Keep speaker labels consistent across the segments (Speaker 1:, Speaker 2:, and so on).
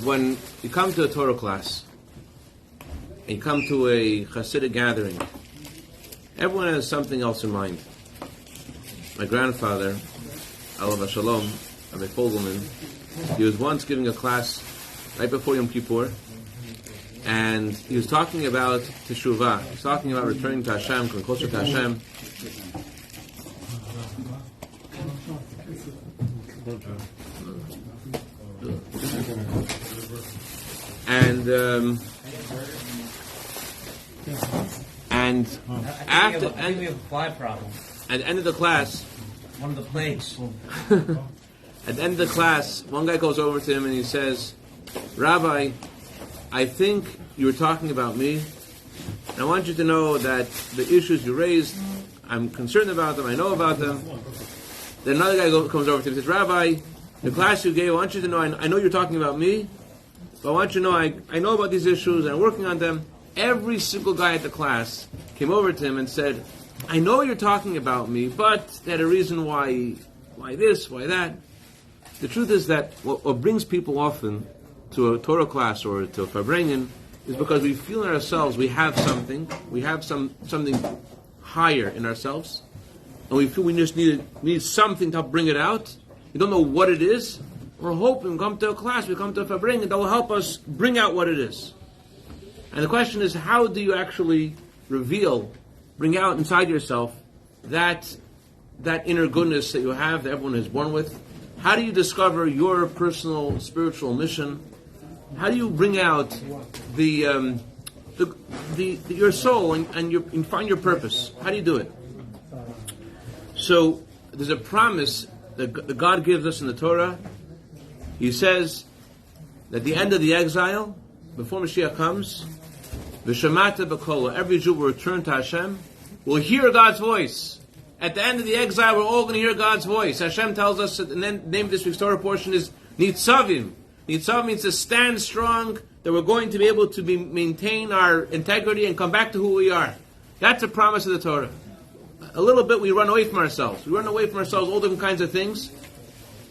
Speaker 1: When you come to a Torah class, and you come to a Hasidic gathering, everyone has something else in mind. My grandfather, alav shalom, Rabbi Fogelman, he was once giving a class right before Yom Kippur, and he was talking about teshuvah. He was talking about returning to Hashem, coming closer to Hashem. And after
Speaker 2: we have a fly problem.
Speaker 1: At the end of the class,
Speaker 2: one of the plagues.
Speaker 1: At the end of the class, one guy goes over to him and he says, "Rabbi, I think you were talking about me, and I want you to know that the issues you raised, I'm concerned about them, I know about them." Then another guy comes over to him and says, "Rabbi, the class you gave, I want you to know, I know you're talking about me, but I want you to know I know about these issues and I'm working on them." Every single guy at the class came over to him and said, "I know you're talking about me, but they had a reason why this, why that." The truth is that what brings people often to a Torah class or to a farbrengen is because we feel in ourselves we have something something higher in ourselves, and we feel we just need something to help bring it out. We don't know what it is. We're hoping we come to a class, we come to a farbrengen that will help us bring out what it is. And the question is, how do you actually bring out inside yourself that inner goodness that you have, that everyone is born with? How do you discover your personal spiritual mission? How do you bring out your soul and find your purpose? How do you do it? So there's a promise that God gives us in the Torah. He says that at the end of the exile, before Mashiach comes, V'shamata b'kola, every Jew will return to Hashem, will hear God's voice. At the end of the exile, we're all going to hear God's voice. Hashem tells us that the name of this week's Torah portion is Nitzavim. Nitzavim means to stand strong, that we're going to be able to maintain our integrity and come back to who we are. That's a promise of the Torah. A little bit we run away from ourselves. We run away from ourselves, all different kinds of things.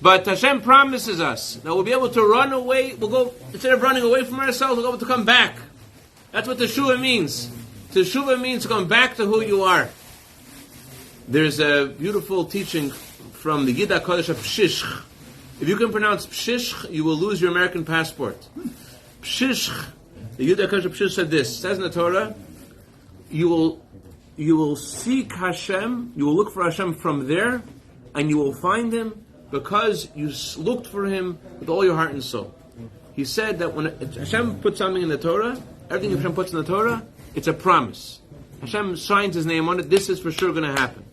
Speaker 1: But Hashem promises us that we'll be able to run away. We'll go, instead of running away from ourselves, we'll be able to come back. That's what teshuvah means. Teshuvah means to come back to who you are. There's a beautiful teaching from the Yid HaKodesh of Pshishch. If you can pronounce Pshishch, you will lose your American passport. Pshishch, the Yid HaKodesh of Pshishch said this. It says in the Torah, you will seek Hashem, you will look for Hashem from there, and you will find Him because you looked for Him with all your heart and soul. He said that when Hashem puts something in the Torah, everything Hashem puts in the Torah, it's a promise. Hashem signs His name on it, this is for sure going to happen.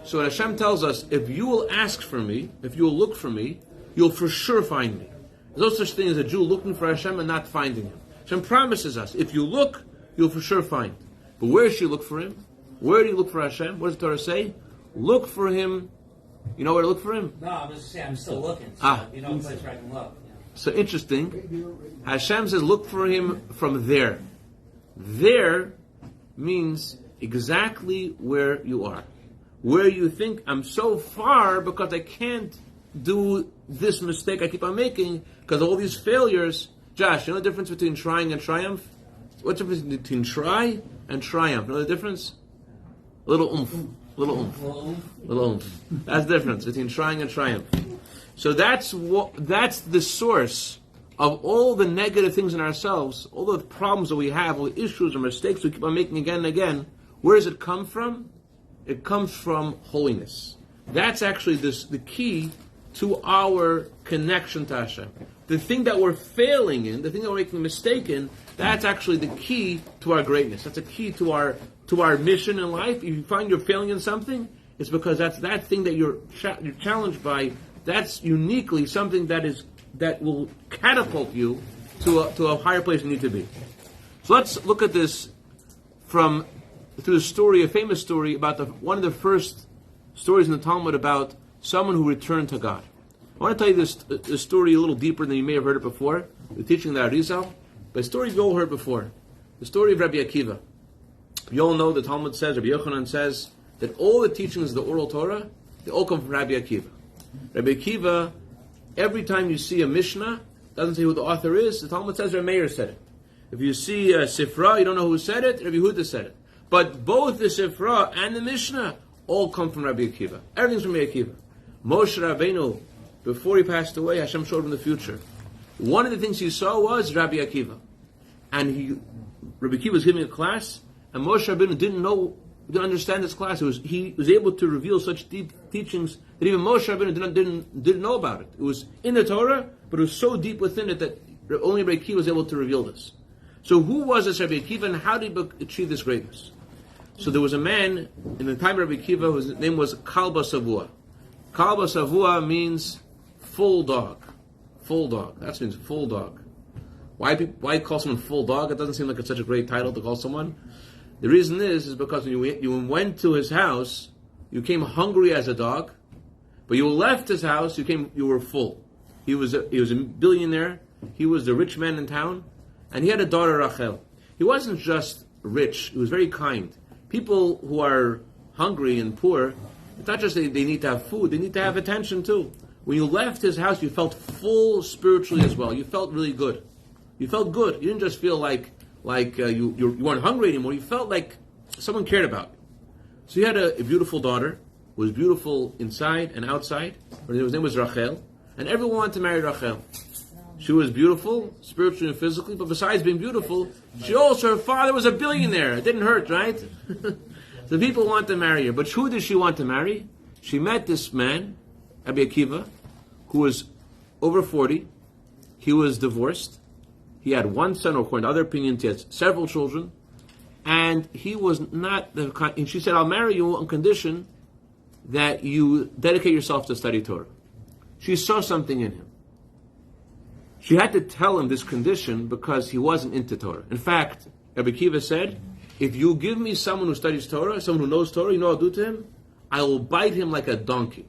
Speaker 1: So Hashem tells us, if you will ask for me, if you will look for me, you'll for sure find me. There's no such thing as a Jew looking for Hashem and not finding Him. Hashem promises us, if you look, you'll for sure find. But where should you look for Him? Where do you look for Hashem? What does the Torah say? Look for Him. You know where to look for Him?
Speaker 2: No, I'm just saying, I'm still looking. So you know a place where I can look. Yeah.
Speaker 1: So interesting. Hashem says, look for Him from there. There means exactly where you are. Where you think, I'm so far because I can't do this mistake I keep on making because of all these failures. Josh, you know the difference between trying and triumph? What's the difference between try and triumph? You know the difference? A little oomph. Little oomph. That's the difference between trying and triumph. So that's the source of all the negative things in ourselves, all the problems that we have, all the issues or mistakes we keep on making again and again. Where does it come from? It comes from holiness. That's actually the key to our connection to Hashem. The thing that we're failing in, the thing that we're making a mistake in, that's actually the key to our greatness. That's a key to our mission in life. If you find you're failing in something, it's because that's that thing that you're challenged by. That's uniquely something that will catapult you to a higher place you need to be. So let's look at this through the story, a famous story about one of the first stories in the Talmud about someone who returned to God. I want to tell you this story a little deeper than you may have heard it before. The teaching of the Arizal, but a story you've all heard before. The story of Rabbi Akiva. You all know the Talmud says, Rabbi Yochanan says, that all the teachings of the oral Torah, they all come from Rabbi Akiva. Rabbi Akiva, every time you see a Mishnah, doesn't say who the author is. The Talmud says Rabbi Meir said it. If you see Sifra, you don't know who said it. Rabbi Yehuda said it. But both the Sifra and the Mishnah all come from Rabbi Akiva. Everything's from Rabbi Akiva. Moshe Rabbeinu, before he passed away, Hashem showed him the future. One of the things he saw was Rabbi Akiva. And Rabbi Akiva was giving a class, and Moshe Rabbeinu didn't understand this class. He was able to reveal such deep teachings that even Moshe Rabbeinu didn't know about it. It was in the Torah, but it was so deep within it that only Rabbi Akiva was able to reveal this. So who was this Rabbi Akiva, and how did he achieve this greatness? So there was a man in the time of Rabbi Akiva whose name was Kalba Savua. Kalba Savua means full dog. Full dog. That means full dog. Why call someone full dog? It doesn't seem like it's such a great title to call someone. The reason is because when you went to his house, you came hungry as a dog, but you left his house, you were full. He was a billionaire. He was the rich man in town, and he had a daughter, Rachel. He wasn't just rich; he was very kind. People who are hungry and poor, it's not just they need to have food; they need to have attention too. When you left his house, you felt full spiritually as well. You felt really good. You felt good. You didn't just feel like you weren't hungry anymore. You felt like someone cared about you. So he had a beautiful daughter who was beautiful inside and outside. Her name was Rachel, and everyone wanted to marry Rachel. She was beautiful, spiritually and physically, but besides being beautiful, her father was a billionaire. It didn't hurt, right? So people wanted to marry her. But who did she want to marry? She met this man, Rabbi Akiva, who was over 40. He was divorced. He had one son, or according to other opinions, he had several children. And he was not the kind, and she said, I'll marry you on condition that you dedicate yourself to study Torah. She saw something in him. She had to tell him this condition because he wasn't into Torah. In fact, Rabbi Akiva said, if you give me someone who studies Torah, someone who knows Torah, you know what I'll do to him? I will bite him like a donkey.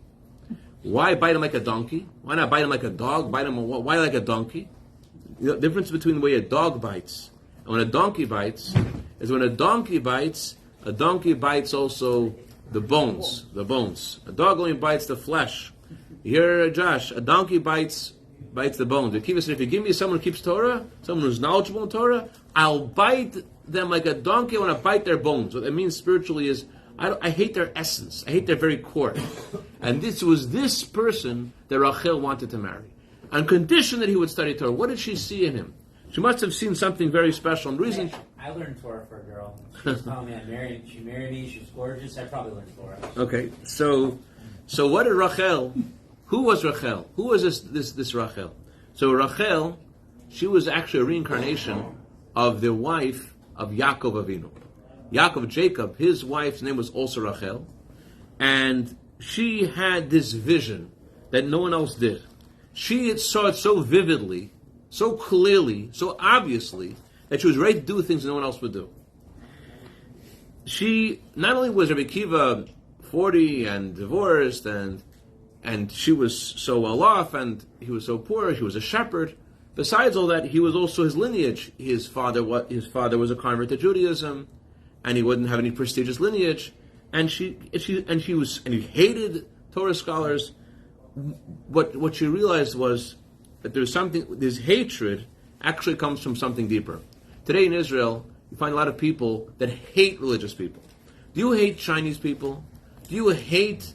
Speaker 1: Why bite him like a donkey? Why not bite him like a dog? Why like a donkey? The difference between the way a dog bites and when a donkey bites is when a donkey bites also the bones. A dog only bites the flesh. Here, Josh, a donkey bites the bones. Akiva said, if you give me someone who keeps Torah, someone who's knowledgeable in Torah, I'll bite them like a donkey. I want to bite their bones. What that means spiritually is, I hate their essence. I hate their very core. And this was this person that Rachel wanted to marry. On condition that he would study Torah. What did she see in him? She must have seen something very special. And the reason
Speaker 2: I learned Torah for a girl. She was telling me she married me, she was gorgeous. I probably learned Torah.
Speaker 1: Okay, so what did Rachel, who was Rachel? Who was this Rachel? So Rachel, she was actually a reincarnation of the wife of Yaakov Avinu. Jacob, his wife's name was also Rachel. And she had this vision that no one else did. She saw it so vividly, so clearly, so obviously, that she was ready to do things no one else would do. She, not only was Rabbi Akiva 40 and divorced, and she was so well off, and he was so poor, he was a shepherd. Besides all that, he was also his lineage. His father was a convert to Judaism, and he wouldn't have any prestigious lineage. And he hated Torah scholars. What she realized was that this hatred actually comes from something deeper. Today in Israel, you find a lot of people that hate religious people. Do you hate Chinese people? You don't hate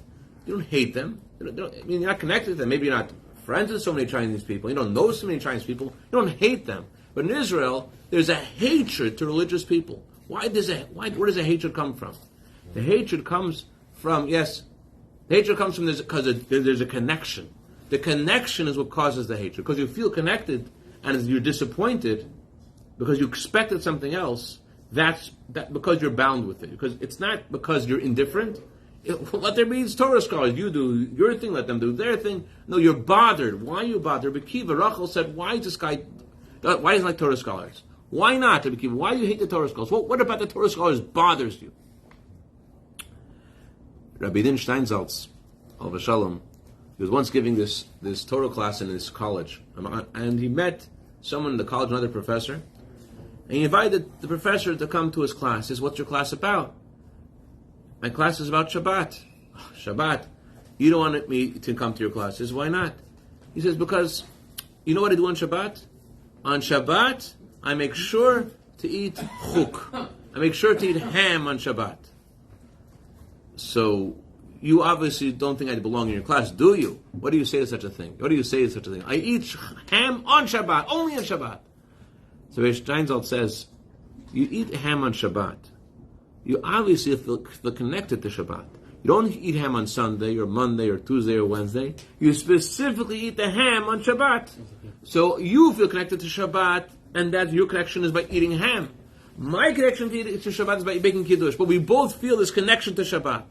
Speaker 1: them. You're not connected to them. Maybe you're not friends with so many Chinese people. You don't know so many Chinese people. You don't hate them. But in Israel, there's a hatred to religious people. Where does the hatred come from? The hatred comes from, because there's a connection. The connection is what causes the hatred. Because you feel connected and you're disappointed because you expected something else, that's because you're bound with it. Because it's not because you're indifferent. Let there be Torah scholars. You do your thing, let them do their thing. No, you're bothered. Why are you bothered? Rabbi Akiva, Rachel said, why doesn't he like Torah scholars? Why not, Rabbi Akiva? Why do you hate the Torah scholars? What about the Torah scholars bothers you? Rabbi Din Steinsaltz, Alva Shalom, he was once giving this Torah class in his college, and he met someone in the college, another professor, and he invited the professor to come to his class. He says, what's your class about? My class is about Shabbat. Shabbat. You don't want me to come to your class. He says, why not? He says, because you know what I do on Shabbat? On Shabbat, I make sure to eat chuk. I make sure to eat ham on Shabbat. So, you obviously don't think I belong in your class, do you? What do you say to such a thing? What do you say to such a thing? I eat ham on Shabbat, only on Shabbat. So Rabbi Steinsaltz says, you eat ham on Shabbat. You obviously feel connected to Shabbat. You don't eat ham on Sunday or Monday or Tuesday or Wednesday. You specifically eat the ham on Shabbat. So you feel connected to Shabbat, and that your connection is by eating ham. My connection to Shabbat is by making Kiddush. But we both feel this connection to Shabbat.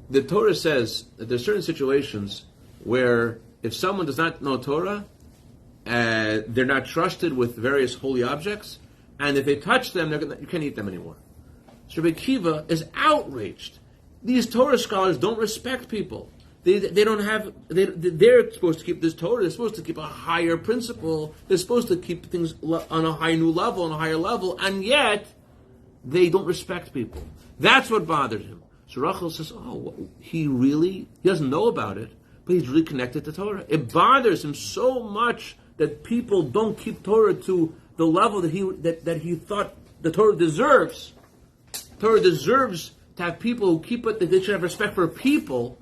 Speaker 1: The Torah says that there are certain situations where if someone does not know Torah, they're not trusted with various holy objects, and if they touch them, you can't eat them anymore. So Rabbi Akiva is outraged. These Torah scholars don't respect people. They're supposed to keep this Torah. They're supposed to keep a higher principle. They're supposed to keep things on a higher level, and yet they don't respect people. That's what bothered him. So Rachel says, he doesn't know about it, but he's really connected to Torah. It bothers him so much that people don't keep Torah to the level that he thought the Torah deserves. Torah deserves to have people who keep it, that they should have respect for people.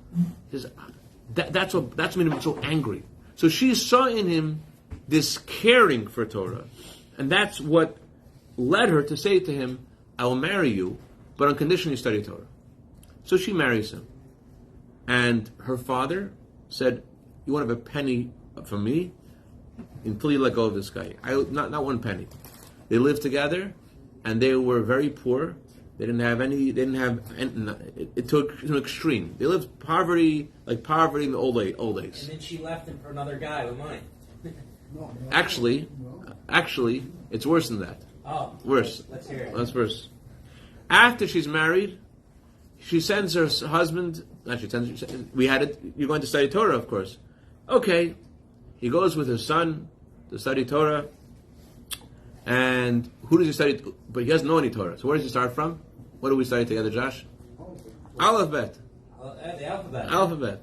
Speaker 1: That's what made him so angry. So she saw in him this caring for Torah, and that's what led her to say to him, I will marry you, but on condition you study Torah. So she marries him. And her father said, you won't have a penny from me until you let go of this guy. Not one penny. They lived together, and they were very poor. They didn't have any. It took an extreme. They lived poverty in the old days.
Speaker 2: And then she left him for another guy with money.
Speaker 1: Actually, it's worse than that.
Speaker 2: Oh,
Speaker 1: worse.
Speaker 2: Let's hear it.
Speaker 1: Let's first. After she's married, she sends her husband. We had it. You're going to study Torah, of course. Okay, he goes with his son to study Torah. And who does he study? But he doesn't know any Torah. So where does he start from? What do we study together, Josh? Alphabet.
Speaker 2: The alphabet.
Speaker 1: Alphabet.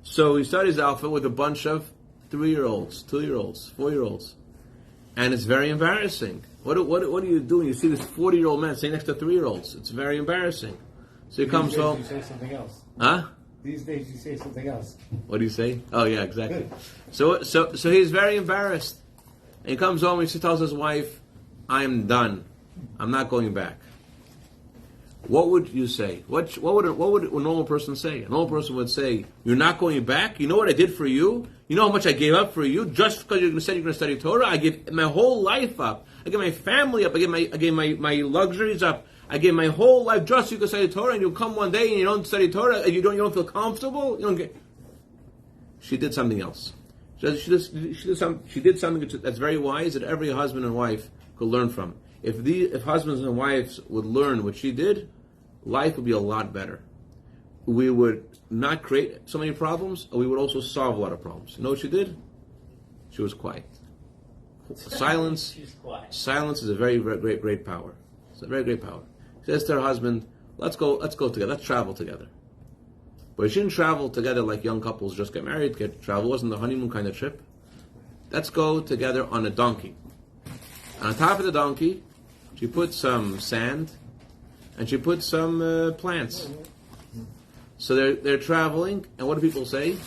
Speaker 1: So he studies the alphabet with a bunch of 3-year-olds, 2-year-olds, 4-year-olds. And it's very embarrassing. What do you do when you see this 40-year-old man sitting next to 3-year-olds? It's very embarrassing. So he comes home.
Speaker 3: You say something else.
Speaker 1: Huh?
Speaker 3: These days you say something else.
Speaker 1: What do you say? Oh yeah, exactly. So he's very embarrassed. And he comes home and he tells his wife, I'm done. I'm not going back. What would you say? What would a normal person say? A normal person would say, you're not going back? You know what I did for you? You know how much I gave up for you? Just because you said you're going to study Torah? I gave my whole life up. I gave my family up. I gave my luxuries up. I gave my whole life just so you can study Torah, and you come one day and you don't study Torah, and you don't feel comfortable? You don't get. She did something else. She did something that's very wise that every husband and wife could learn from. If husbands and wives would learn what she did, life would be a lot better. We would not create so many problems, and we would also solve a lot of problems. You know what she did? She was quiet. Silence.
Speaker 2: She's quiet.
Speaker 1: Silence is a very, very great power. It's a very great power. She says to her husband, "Let's go together. Let's travel together." But she didn't travel together like young couples just get married. Travel wasn't the honeymoon kind of trip. Let's go together on a donkey. On top of the donkey, she put some sand, and she put some plants. So they're traveling, and what do people say?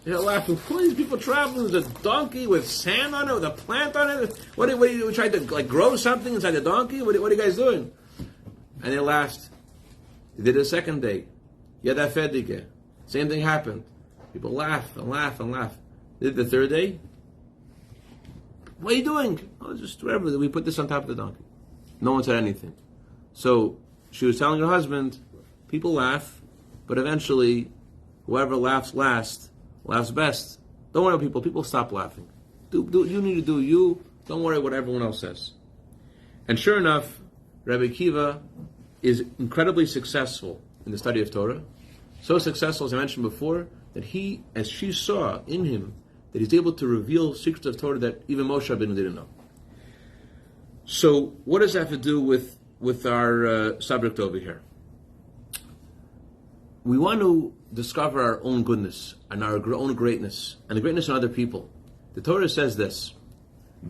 Speaker 1: They're laughing. Who are these people traveling with a donkey with sand on it, with a plant on it? What are you trying to grow something inside the donkey? What are you guys doing? And they laughed. They did it a second day. Yada fedike. Same thing happened. People laugh and laugh and laugh. They did the third day. What are you doing? Oh, just whatever. We put this on top of the donkey. No one said anything. So she was telling her husband, people laugh, but eventually, whoever laughs last, laughs best. Don't worry about people. People stop laughing. You need to do you. Don't worry what everyone else says. And sure enough, Rabbi Akiva is incredibly successful in the study of Torah. So successful, as I mentioned before, that he, as she saw in him, that he's able to reveal secrets of Torah that even Moshe Levin didn't know. So, what does that have to do with our subject over here? We want to discover our own goodness and our own greatness and the greatness in other people. The Torah says this: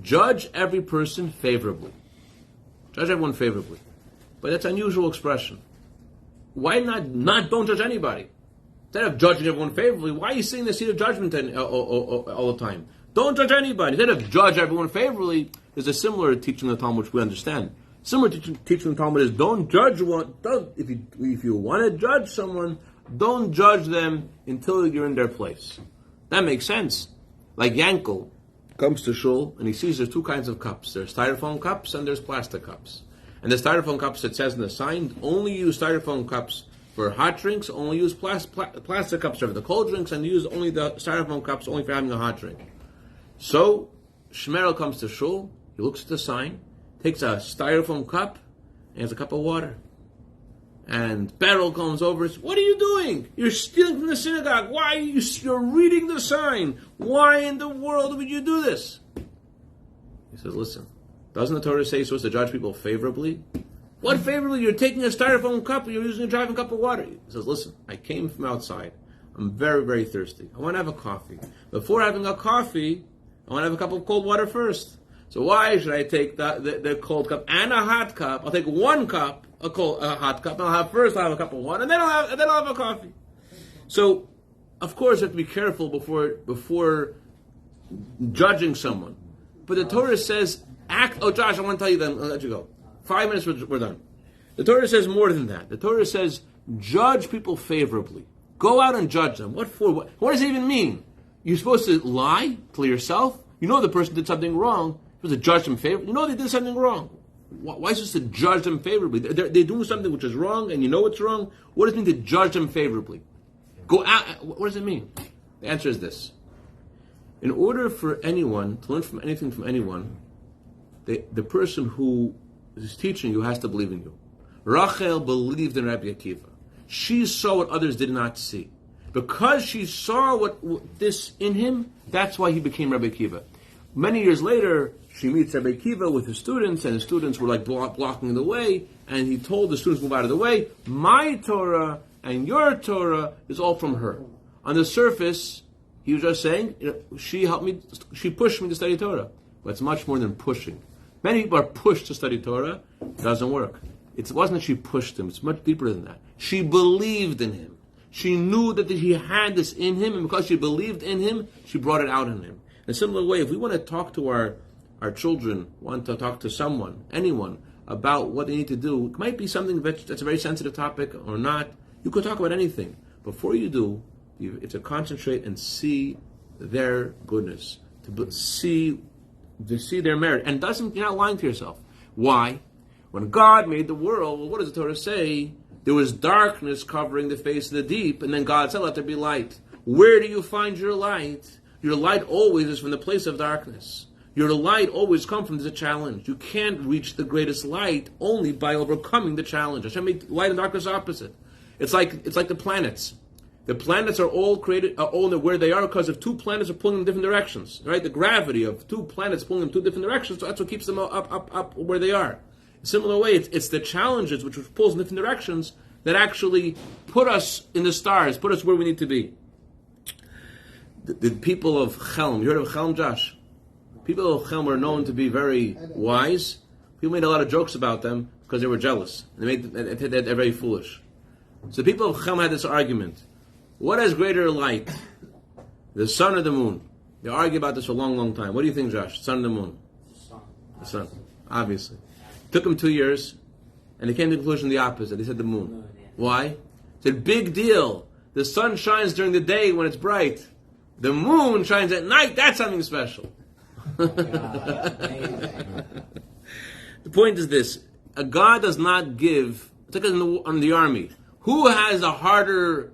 Speaker 1: judge every person favorably. Judge everyone favorably. But that's an unusual expression. Why not don't judge anybody? Instead of judging everyone favorably, why are you saying the seat of judgment all the time? Don't judge anybody. Instead of judge everyone favorably, there's a similar teaching in the Talmud which we understand. Similar teaching in the Talmud is don't judge one. If you want to judge someone, don't judge them until you're in their place. That makes sense. Like Yankel comes to shul and he sees there's two kinds of cups. There's styrofoam cups and there's plastic cups. And the styrofoam cups, it says in the sign, only use styrofoam cups for hot drinks, only use plastic cups for the cold drinks, and use only the styrofoam cups only for having a hot drink. So, Shmerel comes to shul, he looks at the sign, takes a styrofoam cup, and has a cup of water. And Beryl comes over and says, what are you doing? You're stealing from the synagogue. Why you're reading the sign? Why in the world would you do this? He says, listen, doesn't the Torah say you're supposed to judge people favorably? What favorably? You're taking a styrofoam cup and you're using a driving cup of water. He says, listen, I came from outside. I'm very, very thirsty. I want to have a coffee. Before having a coffee, I want to have a cup of cold water first. So why should I take the cold cup and a hot cup? I'll take one cup, a hot cup, and I'll have a cup of water, and then I'll have a coffee. So, of course, you have to be careful before judging someone. But the Torah says, act. Oh, Josh, I want to tell you then. I'll let you go. 5 minutes, we're done. The Torah says more than that. The Torah says, judge people favorably. Go out and judge them. What for? What does it even mean? You're supposed to lie to yourself? You know the person did something wrong. You're supposed to judge them favorably. You know they did something wrong. Why are you supposed to judge them favorably? They're doing something which is wrong, and you know it's wrong. What does it mean to judge them favorably? Go out. What does it mean? The answer is this. In order for anyone to learn from anything from anyone, the person who is teaching you has to believe in you. Rachel believed in Rabbi Akiva. She saw what others did not see. Because she saw what this in him, that's why he became Rabbi Akiva. Many years later, she meets Rabbi Akiva with his students, and his students were like blocking the way, and he told the students, move out of the way. My Torah and your Torah is all from her. On the surface, he was just saying, she helped me, she pushed me to study Torah. But it's much more than pushing. Many people are pushed to study Torah. It doesn't work. It wasn't that she pushed him. It's much deeper than that. She believed in him. She knew that he had this in him, and because she believed in him, she brought it out in him. In a similar way, if we want to talk to our children, want to talk to someone, anyone, about what they need to do, it might be something that's a very sensitive topic or not. You could talk about anything. Before you do, you have to concentrate and see their goodness, to see their merit. And you're not lying to yourself. Why? When God made the world, well, what does the Torah say? There was darkness covering the face of the deep, and then God said, let there be light. Where do you find your light? Your light always is from the place of darkness. Your light always comes from the challenge. You can't reach the greatest light only by overcoming the challenge. Hashem made light and darkness opposite. It's like the planets. The planets are all created, all where they are because of two planets are pulling in different directions. Right? The gravity of two planets pulling in two different directions, so that's what keeps them up where they are. In a similar way, it's the challenges which pulls in different directions that actually put us in the stars, put us where we need to be. The people of Chelm, you heard of Chelm, Josh? People of Chelm are known to be very wise. People made a lot of jokes about them because they were jealous. They're very foolish. So the people of Chelm had this argument. What has greater light? The sun or the moon? They argue about this for a long, long time. What do you think, Josh? Sun or the moon? The sun. Obviously. It took them 2 years, and they came to the conclusion the opposite. They said the moon. Why? They said, big deal. The sun shines during the day when it's bright. The moon shines at night. That's something special. The point is this. A God does not give... It's like on the army. Who has a harder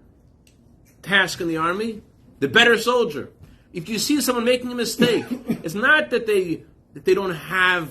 Speaker 1: task in the army? The better soldier. If you see someone making a mistake, it's not that they don't have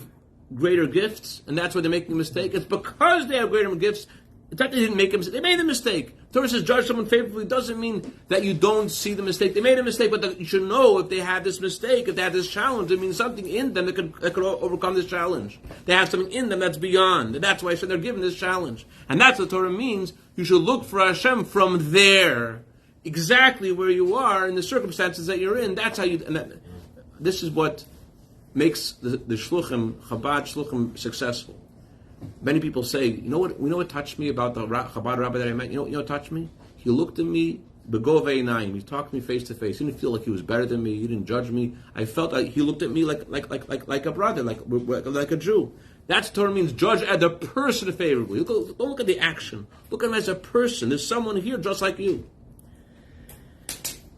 Speaker 1: greater gifts, and that's why they're making a mistake. It's because they have greater gifts. It's not that they didn't make a mistake. They made a mistake. The Torah says judge someone favorably doesn't mean that you don't see the mistake. They made a mistake, but that you should know if they have this mistake, if they have this challenge, it means something in them that could overcome this challenge. They have something in them that's beyond. And that's why they're given this challenge. And that's what the Torah means. You should look for Hashem from there, exactly where you are in the circumstances that you're in. That's how you... This is what makes the shluchim, Chabad shluchim, successful. Many people say, you know what touched me about the Chabad rabbi that I met? You know what touched me? He looked at me, begov einayim. He talked to me face to face. He didn't feel like he was better than me. He didn't judge me. I felt like he looked at me like a brother, like a Jew. That's Torah means judge at the person favorably. Don't look at the action. Look at him as a person. There's someone here just like you.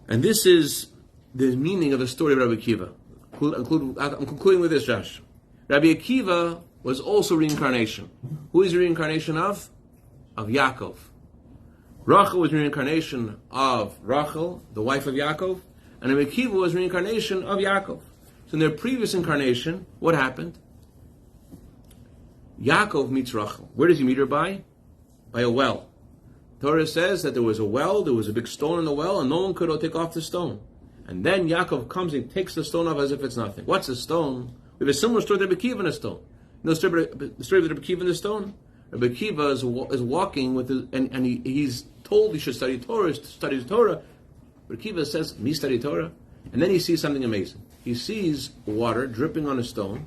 Speaker 1: And this is the meaning of the story of Rabbi Akiva. I'm concluding with this, Josh. Rabbi Akiva was also reincarnation. Who is the reincarnation of? Of Yaakov. Rachel was reincarnation of Rachel, the wife of Yaakov, and Rabbi Akiva was reincarnation of Yaakov. So in their previous incarnation, what happened? Yaakov meets Rachel. Where does he meet her by? By a well. Torah says that there was a well, there was a big stone in the well, and no one could take off the stone. And then Yaakov comes and takes the stone off as if it's nothing. What's the stone? We have a similar story to Rabbi Akiva in a stone. You know the story of Rabbi Akiva in the stone? Rabbi Akiva is walking with and he's told he should study Torah, studies Torah. Rabbi Akiva says, me study Torah. And then he sees something amazing. He sees water dripping on a stone,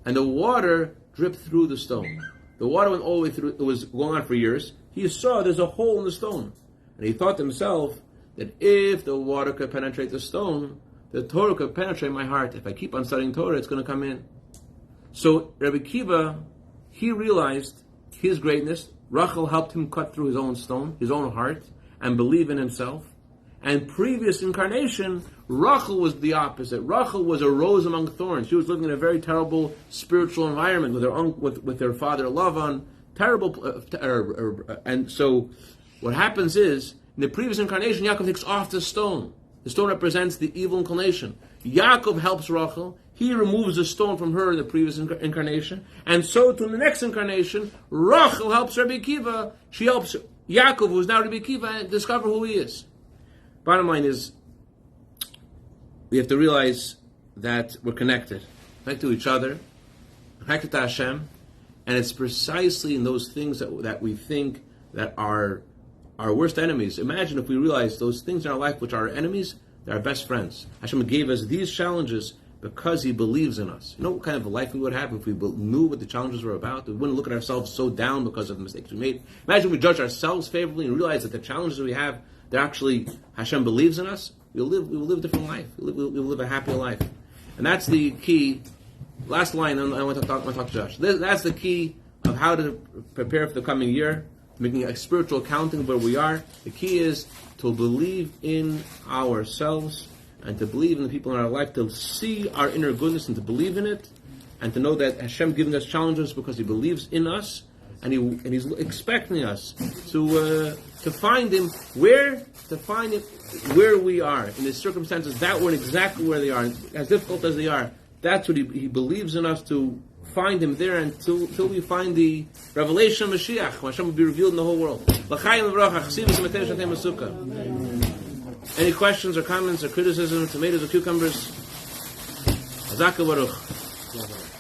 Speaker 1: and the water dripped through the stone. The water went all the way through, it was going on for years. He saw there's a hole in the stone. And he thought to himself that if the water could penetrate the stone, the Torah could penetrate my heart. If I keep on studying Torah, it's going to come in. So Rabbi Akiva, he realized his greatness. Rachel helped him cut through his own stone, his own heart, and believe in himself. And previous incarnation, Rachel was the opposite. Rachel was a rose among thorns. She was living in a very terrible spiritual environment with her father Lavan. Terrible, and so what happens is, in the previous incarnation, Yaakov takes off the stone. The stone represents the evil inclination. Yaakov helps Rachel. He removes the stone from her in the previous incarnation. And so to the next incarnation, Rachel helps Rabbi Akiva. She helps Yaakov, who is now Rabbi Akiva, discover who he is. Bottom line is, we have to realize that we're connected to each other, connected to Hashem, and it's precisely in those things that we think that are our worst enemies. Imagine if we realize those things in our life which are our enemies, they're our best friends. Hashem gave us these challenges because He believes in us. You know what kind of a life we would have if we knew what the challenges were about? We wouldn't look at ourselves so down because of the mistakes we made. Imagine we judge ourselves favorably and realize that the challenges we have, they're actually, Hashem believes in us. We will live a different life. We'll live a happier life. And that's the key. Last line, I want to talk to Josh. That's the key of how to prepare for the coming year, making a spiritual accounting of where we are. The key is to believe in ourselves and to believe in the people in our life, to see our inner goodness and to believe in it, and to know that Hashem giving us challenges because He believes in us, and He's expecting us to find Him where we are in the circumstances that we're in exactly where they are, as difficult as they are. That's what He believes in us, to find Him there until we find the revelation of Mashiach. Hashem will be revealed in the whole world. Any questions or comments or criticism, tomatoes or cucumbers? Hazaka Baruch.